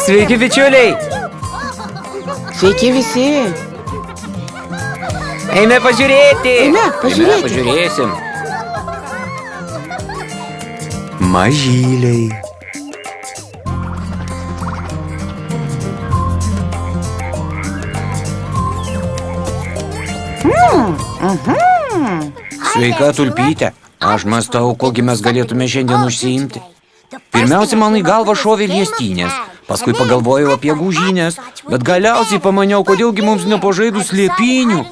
Sveiki, bičiuliai! Sveiki visi. Eime pažiūrėti! Eime, pažiūrėti. Pažiūrėsim. Mažyliai. Sveika, tulpyte. Aš mąstau, kogi mes galėtume šiandien užsiimti. Pirmiausia, man į galvą šovė liestynės, paskui pagalvojau apie gūžynės, bet galiausiai pamaniau, kodėlgi mums nepažaidus slėpynių.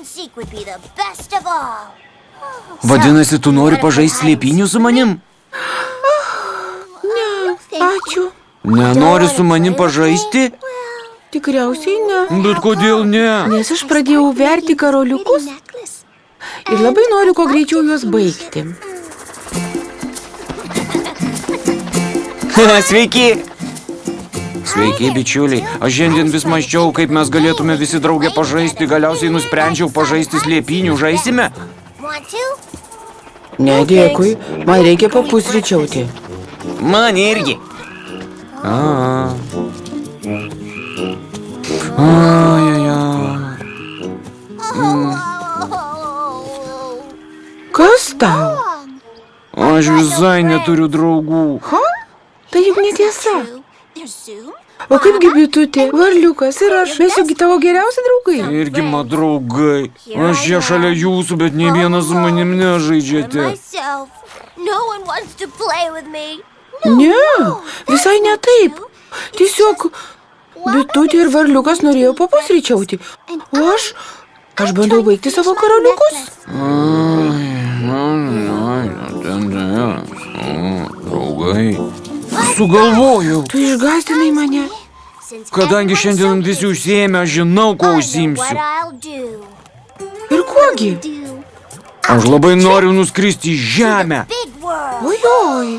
Vadinasi, tu nori pažaisti slėpynių su manim? Ne, ačiū. Nenori su manim pažaisti? Tikriausiai ne. Bet kodėl ne? Nes aš pradėjau verti karoliukus ir labai noriu kuo greičiau juos baigti. Sveiki! Sveiki, bičiuliai. Aš šiandien vis mąsčiau, kaip mes galėtume visi draugė pažaisti. Galiausiai nusprendžiau pažaisti slėpynių. Žaisime? Ne, dėkui. Man reikia papusryčiauti. Man irgi. Kas tau? Aš visai neturiu draugų. Ha? Tai juk netiesa. O kaipgi bitutė, varliukas ir aš? Mes juk tavo geriausi draugai. Irgi man draugai. Aš čia šalia jūsų, bet nei vienas su manim nežaidžiate. Ne, visai ne taip. Tiesiog bitutė ir varliukas norėjo papusryčiauti. O aš bandau baigti savo karoliukus. Draugai. Sugalvojau. Tu išgąsdinai mane. Kadangi šiandien visi užsiėmę, aš žinau, ko užsiimsiu. Ir kuogi? Aš labai noriu nuskristi į žemę. Ojoj,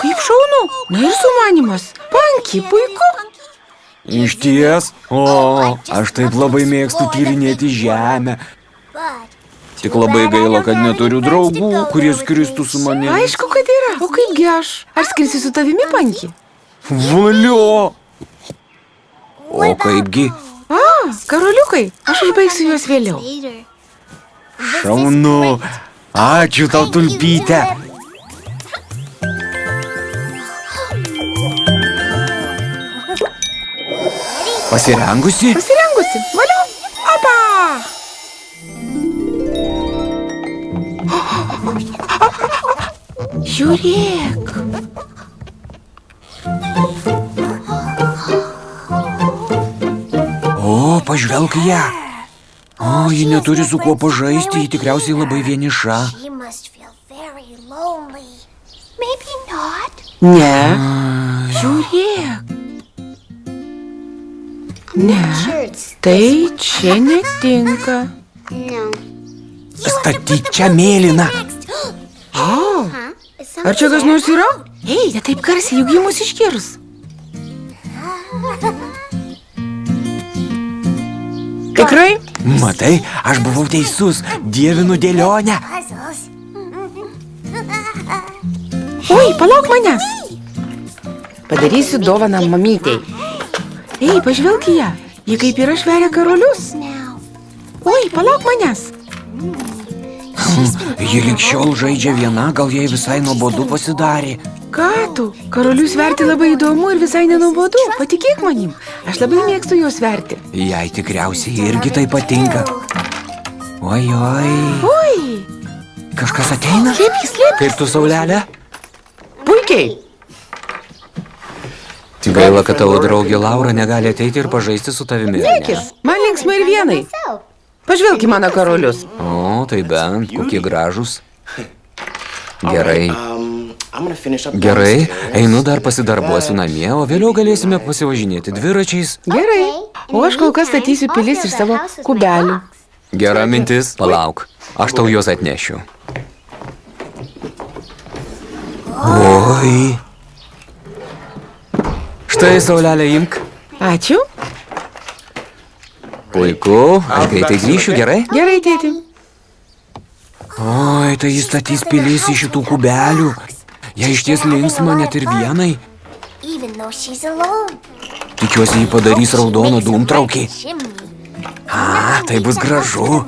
kaip šaunu. Na ir sumanimas. Panki, puiku. Išties? O, aš taip labai mėgstu tyrinėti žemę. Tik labai gaila, kad neturiu draugų, kurie skristų su manimi. Aišku, kad yra. O kaipgi aš? Ar skrisiu su tavimi, Panki? Valio! O kaipgi? Karoliukai, aš užbaigsiu juos vėliau. Šaunu. Ačiū tau, tulpyte. Pasirengusi? Pasirengusi. Valio. Opa! Žiūrėk. O, pažvelk ją. O, ji neturi su kuo pažaisti, ji tikriausiai labai vieniša. Ne. Žiūrėk. Ne. Tai čia netinka. Statyk čia mėlyną. Ar čia kas nors yra? Ei, ne taip garsiai, juk ji mus išgirs. Tikrai? Matai, aš buvau teisus. Dievinu dėlionę. Oi, palauk manęs. Padarysiu dovaną mamytei. Ei, pažvelk į ją. Ji kaip ir aš veria karolius. Oi, palauk manęs. Ji likščiol žaidžia viena, gal jai visai nuobodu pasidarė. Ką tu? Karolius verti labai įdomu ir visai nenuobodu. Patikėk manim, aš labai mėgstu juos verti. Jai tikriausiai irgi tai patinka. Oi. Oi, Kažkas ateina? slėpkis. Kaip tu, Saulelė? Puikiai. Gaila, kad tavo draugė Laura negali ateiti ir pažaisti su tavimi. Nekis, man linksma ir vienai. Pažvelk į mano karolius. O, tai bent, kokie gražūs. Gerai. Gerai, einu dar pasidarbuosiu namie, o vėliau galėsime pasivažinėti dviračiais. Gerai. O aš kol kas statysiu pilis iš savo kubelių. Gera mintis. Palauk, aš tau juos atnešiu. Oi. Štai, Saulelė, imk. Ačiū. Puiku, aš greitai grįšiu, gerai? Gerai, tėti. Oi, Oi, tai jis statys pilis iš šitų kubelių. Jei išties linksma net ir vienai. Tikiuosi, jį padarys raudoną dūmtraukį. Tai bus gražu.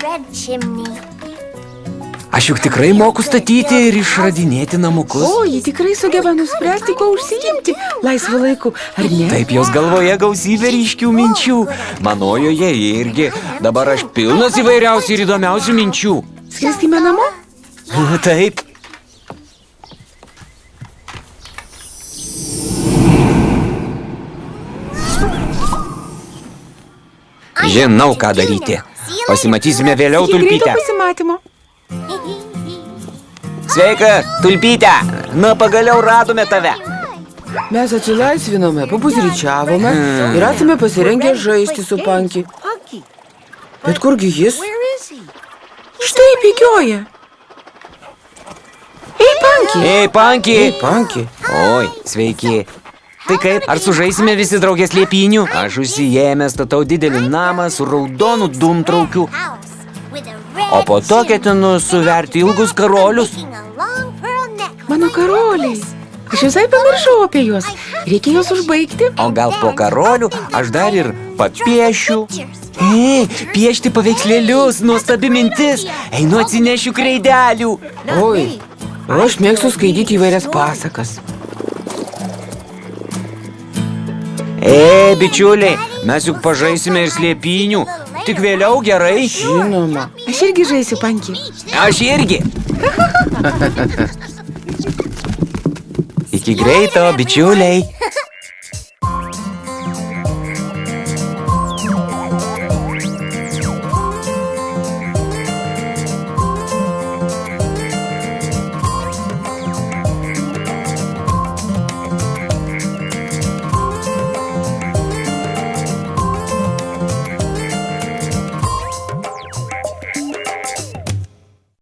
Aš juk tikrai moku statyti ir išradinėti namukus. O, ji tikrai sugeba nuspręsti, kuo užsiimti laisvu laiku, ar ne? Taip, jos galvoje gausybė ryškių minčių. Manojoje irgi. Dabar aš pilnas įvairiausių ir įdomiausių minčių. Skriskime namo? Taip. Žinau, ką daryti. Pasimatysime vėliau, Iki greito Tulpyte. pasimatymo. Sveika, Tulpyte. Na, pagaliau radome tave. Mes atsilaisvinome, papusryčiavome ir esame pasirengę žaisti su Panki. Bet kurgi jis? Štai bėgioja. Ei, Panki! Ei, Panki. Ei, Panki! Oi, sveiki. Tai kaip, ar sužaisime visi draugės liepinių? Aš užsijėmęs statau didelį namą su raudonu dūmtraukiu, o po to ketinu suverti ilgus karolius. Mano karoliai! Aš visai pamiršau apie juos. Reikia juos užbaigti. O gal po karolių aš dar ir papiešiu? Ei, piešti paveikslėlius, nuostabi mintis. Einu atsinešiu kreidelių. Oi, o aš mėgstu skaityti įvairias pasakas. Bičiuliai, mes juk pažaisime ir slėpynių. Tik vėliau, gerai? Žinoma. Aš irgi žaisiu, Panki. Aš irgi. Iki greito, bičiuliai.